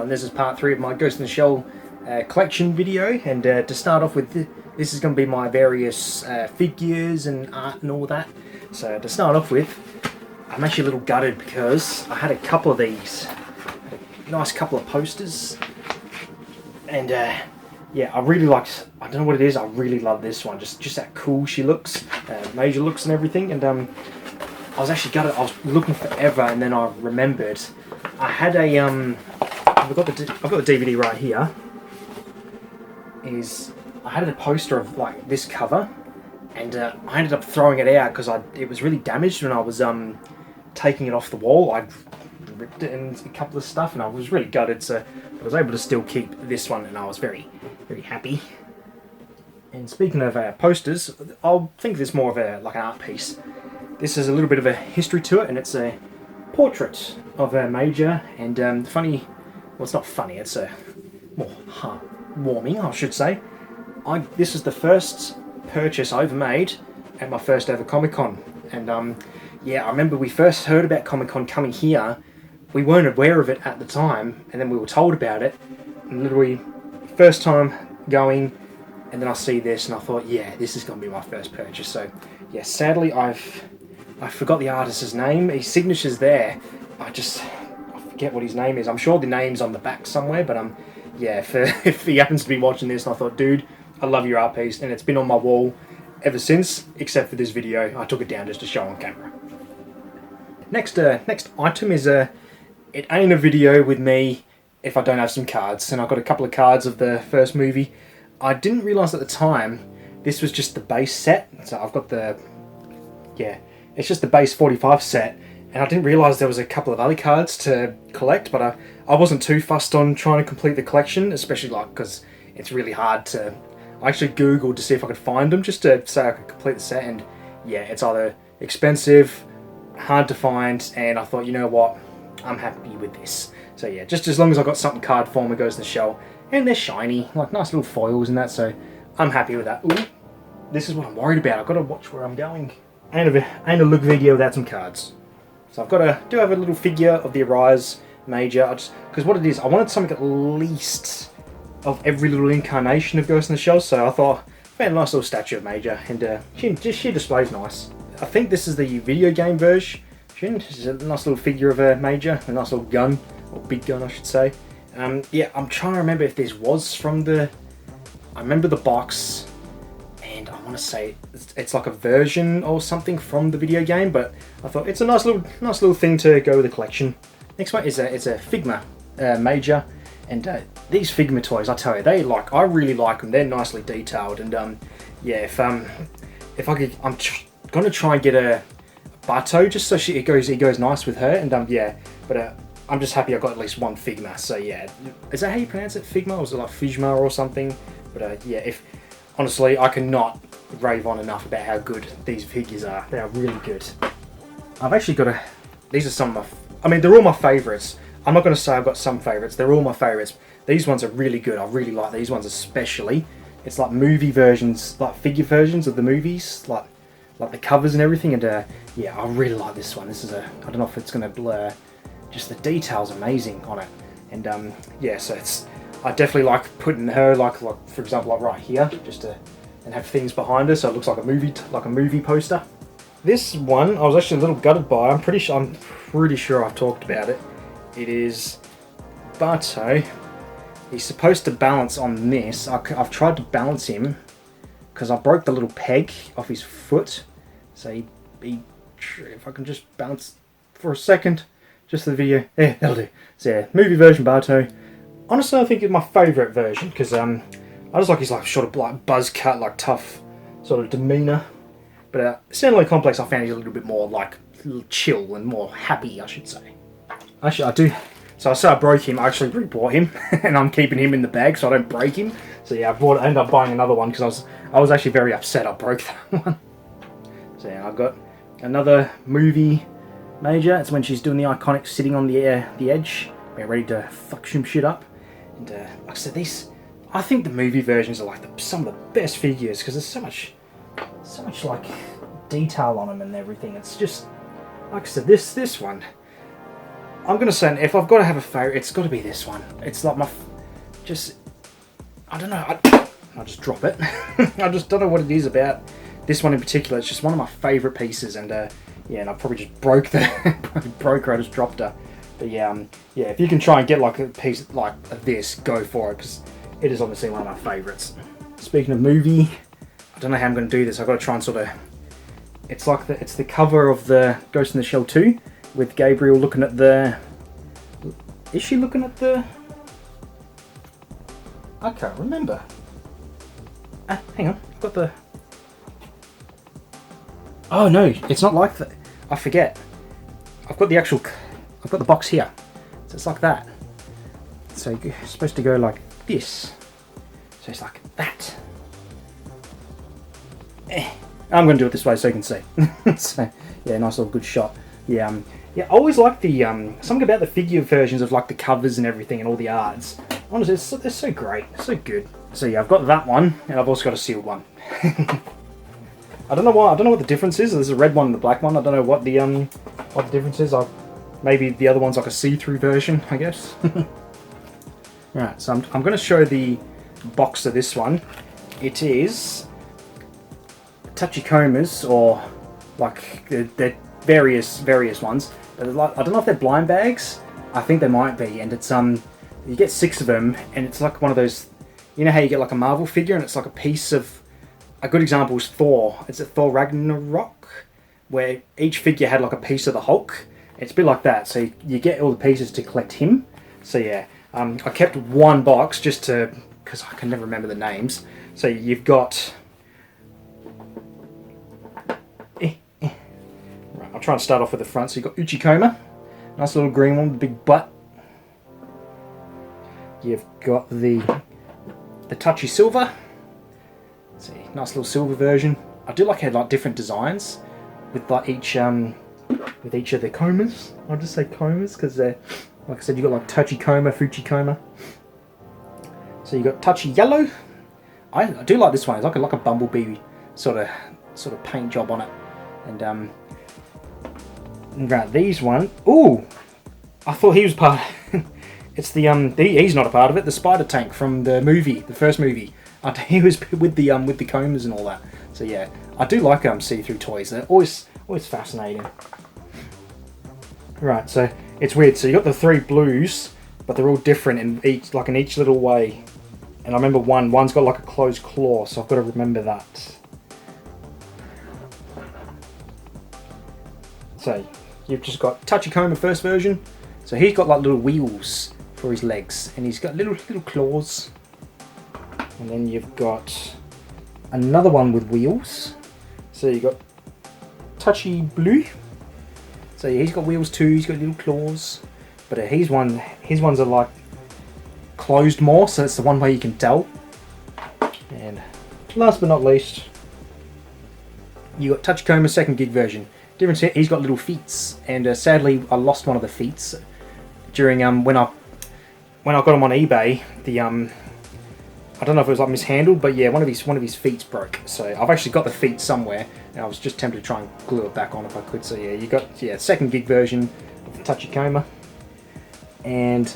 and this is part 3 of my Ghost in the Shell collection video, and to start off with, this is going to be my various figures and art and all that. So to start off with, I'm actually a little gutted because I had a couple of these, a nice couple of posters, and yeah, I really liked, I don't know what it is, I really love this one, just how cool she looks, Major looks and everything, and I was actually gutted. I was looking forever, and then I remembered I had a I've got the DVD right here. I had a poster of like this cover, and I ended up throwing it out because it was really damaged when I was taking it off the wall. I ripped it and a couple of stuff, and I was really gutted. So I was able to still keep this one, and I was very happy. And speaking of posters, I'll think of this more of like an art piece. This has a little bit of a history to it, and it's a portrait of a Major, and funny, well, it's not funny, it's more heartwarming, I should say. This is the first purchase I ever made at my first ever Comic-Con, and yeah, I remember we first heard about Comic-Con coming here. We weren't aware of it at the time, and then we were told about it, and literally, first time going, and then I see this, and I thought, yeah, this is going to be my first purchase. So, yeah, sadly, I forgot the artist's name. His signature's there. I forget what his name is. I'm sure the name's on the back somewhere, but yeah, if he happens to be watching this, and I thought, dude, I love your art piece, and it's been on my wall ever since, except for this video. I took it down just to show on camera. Next item is it ain't a video with me if I don't have some cards, and I've got a couple of cards of the first movie. I didn't realise at the time this was just the base set, so I've got it's just the base 45 set, and I didn't realise there was a couple of other cards to collect, but I wasn't too fussed on trying to complete the collection, especially because it's really hard to... I actually googled to see if I could find them, just to say I could complete the set, and yeah, it's either expensive, hard to find, and I thought, you know what, I'm happy with this. So yeah, just as long as I've got something card form that goes in the shell, and they're shiny, like nice little foils and that, so I'm happy with that. Ooh, this is what I'm worried about. I've got to watch where I'm going. Ain't a look video without some cards. So do have a little figure of the Arise Major, because what it is, I wanted something at least of every little incarnation of Ghost in the Shell, so I thought, I found a nice little statue of Major, and she displays nice. I think this is the video game version. It's a nice little figure of a Major, a nice little gun, or big gun I should say. Yeah, I'm trying to remember if this was from I remember the box, and I want to say it's like a version or something from the video game, but I thought it's a nice little thing to go with the collection. Next one is it's a Figma Major, and these Figma toys, I tell you, I really like them. They're nicely detailed, and yeah, if I could, I'm gonna try and get a Bato just so it goes nice with her, and yeah, but I'm just happy I got at least one Figma. So yeah, is that how you pronounce it, Figma, or is it like Figma or something? But yeah, honestly, I cannot rave on enough about how good these figures are. They are really good. I've actually got these are some of they're all my favourites. I'm not going to say I've got some favourites, they're all my favourites. These ones are really good, I really like these ones especially. It's like movie versions, like figure versions of the movies, like the covers and everything, and yeah, I really like this one. This is I don't know if it's going to blur, just the detail's amazing on it. And yeah, so I definitely like putting her like for example like right here, and have things behind her so it looks like a movie poster. This one I was actually a little gutted by. I'm pretty sure I've talked about it. It is Bato. He's supposed to balance on this. I've tried to balance him because I broke the little peg off his foot. So if I can just bounce for a second, just the video. Yeah, that'll do. So yeah, movie version Bato. Honestly, I think it's my favourite version because I just like his sort of like buzz cut, like tough sort of demeanour. But Cinderella Complex, I found he's a little bit more like chill and more happy, I should say. Actually, I do. So I say I broke him. I actually rebought him, and I'm keeping him in the bag so I don't break him. So yeah, I ended up buying another one because I was actually very upset I broke that one. So yeah, I've got another movie Major. It's when she's doing the iconic sitting on the edge, being ready to fuck some shit up. And like I said, I think the movie versions are like some of the best figures because there's so much like detail on them and everything. It's just, like I said, this one, I'm gonna say if I've got to have a favourite, it's got to be this one. It's like I don't know. I'll just drop it. I just don't know what it is about this one in particular. It's just one of my favourite pieces, and yeah, and I probably just broke her. I just dropped her. But yeah, if you can try and get like a piece like this, go for it, because it is obviously one of my favourites. Speaking of movie, I don't know how I'm going to do this. I've got to try and sort of. It's like it's the cover of the Ghost in the Shell 2 with Gabriel looking at the. Is she looking at the? I can't remember. Hang on, I've got the. Oh no, it's not like that. I forget. I've got the box here, so it's like that. So it's supposed to go like this. So it's like that. I'm going to do it this way so you can see. So yeah, nice little good shot. Yeah, I always like the something about the figure versions of like the covers and everything and all the arts. Honestly, they're so great, so good. So yeah, I've got that one, and I've also got a sealed one. I don't know why. I don't know what the difference is. There's a red one and the black one. I don't know what the difference is. Maybe the other one's like a see-through version, I guess. Right, so I'm going to show the box of this one. It is Tachikomas, or like they're various ones. But like, I don't know if they're blind bags. I think they might be, and it's you get 6 of them, and it's like one of those. You know how you get like a Marvel figure, and it's like a piece of. A good example is Thor. It's a Thor Ragnarok, where each figure had like a piece of the Hulk. It's a bit like that. So you get all the pieces to collect him. So yeah, I kept one box just to, because I can never remember the names. So you've got. Right, I'll try and start off with the front. So you've got Uchikoma, nice little green one with a big butt. You've got the Touchy Silver. See, nice little silver version. I do like how like different designs with like each of the komas. I'll just say komas because they're, like I said, you got like Touchy Koma, Fuchikoma. So you got Touchy Yellow. I do like this one. It's like a bumblebee sort of paint job on it. And right, these one. Ooh, I thought he was part. It's the he's not a part of it. The Spider Tank from the movie, the first movie. He was with the comas and all that. So yeah, I do like see-through toys. They're always fascinating. Right, so it's weird. So you got the 3 blues, but they're all different in each little way. And I remember one's got like a closed claw, so I've got to remember that. So you've just got Tachikoma first version. So he's got like little wheels for his legs, and he's got little claws. And then you've got another one with wheels. So you've got Touchy Blue. So yeah, he's got wheels too, he's got little claws. But his ones are like closed more, so it's the one way you can tell. And last but not least, you got Tachikoma second gig version. Difference here, he's got little feet, and sadly I lost one of the feet during when I got him on eBay. I don't know if it was like mishandled, but yeah, one of his feet broke. So I've actually got the feet somewhere, and I was just tempted to try and glue it back on if I could. So yeah, you got second gig version of the Tachikoma, and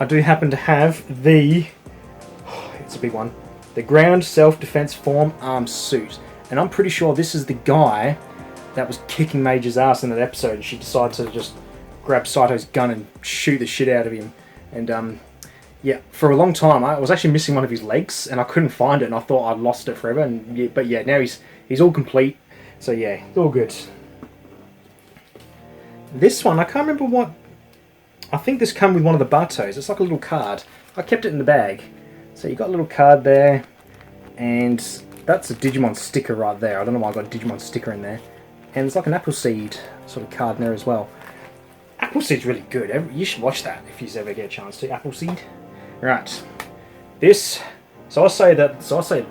I do happen to have it's a big one, the Ground Self-Defense Form Arm Suit, and I'm pretty sure this is the guy that was kicking Major's ass in that episode, and she decided to just grab Saito's gun and shoot the shit out of him, and yeah, for a long time I was actually missing one of his legs, and I couldn't find it, and I thought I'd lost it forever. And yeah, but yeah, now he's all complete. So yeah, it's all good. This one I can't remember what. I think this came with one of the Batos. It's like a little card. I kept it in the bag. So you got a little card there, and that's a Digimon sticker right there. I don't know why I got a Digimon sticker in there, and it's like an Appleseed sort of card in there as well. Appleseed's really good. You should watch that if you ever get a chance to. Appleseed. Right, so I say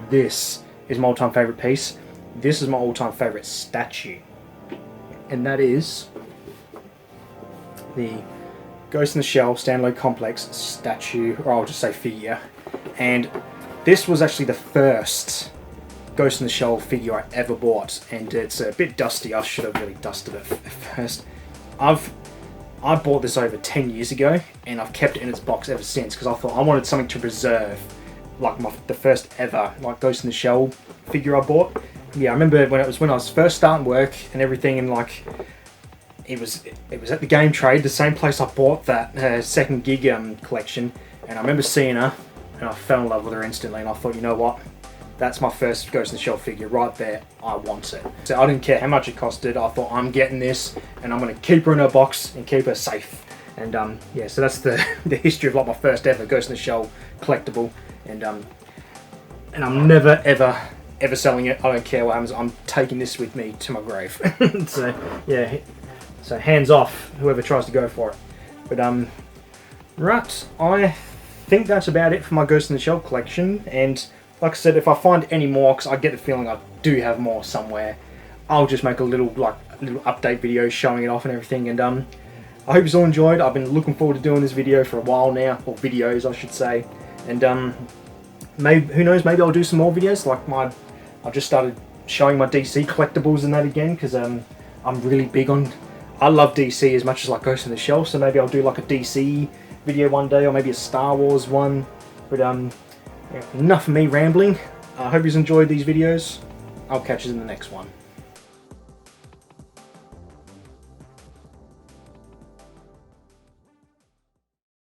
this is my all-time favourite piece. This is my all-time favourite statue, and that is the Ghost in the Shell Standalone Complex statue, or I'll just say figure. And this was actually the first Ghost in the Shell figure I ever bought, and it's a bit dusty. I should have really dusted it first. I I bought this over 10 years ago, and I've kept it in its box ever since because I thought I wanted something to preserve, like the first ever like Ghost in the Shell figure I bought. Yeah, I remember when I was first starting work and everything, and like it was at the Game Trade, the same place I bought that second gig collection, and I remember seeing her, and I fell in love with her instantly, and I thought, you know what? That's my first Ghost in the Shell figure right there. I want it. So I didn't care how much it costed. I thought, I'm getting this, and I'm going to keep her in her box and keep her safe. And yeah, so that's the history of like my first ever Ghost in the Shell collectible. And I'm never ever selling it. I don't care what happens. I'm taking this with me to my grave. So yeah, so hands off whoever tries to go for it. But right, I think that's about it for my Ghost in the Shell collection. And like I said, if I find any more, because I get the feeling I do have more somewhere, I'll just make a little update video showing it off and everything. And I hope you all enjoyed. I've been looking forward to doing this video for a while now, or videos I should say. And maybe, who knows, maybe I'll do some more videos. Like I've just started showing my DC collectibles and that again, because I'm really big on. I love DC as much as like Ghost in the Shell, so maybe I'll do like a DC video one day, or maybe a Star Wars one. But yeah, enough of me rambling. I hope you enjoyed these videos. I'll catch you in the next one.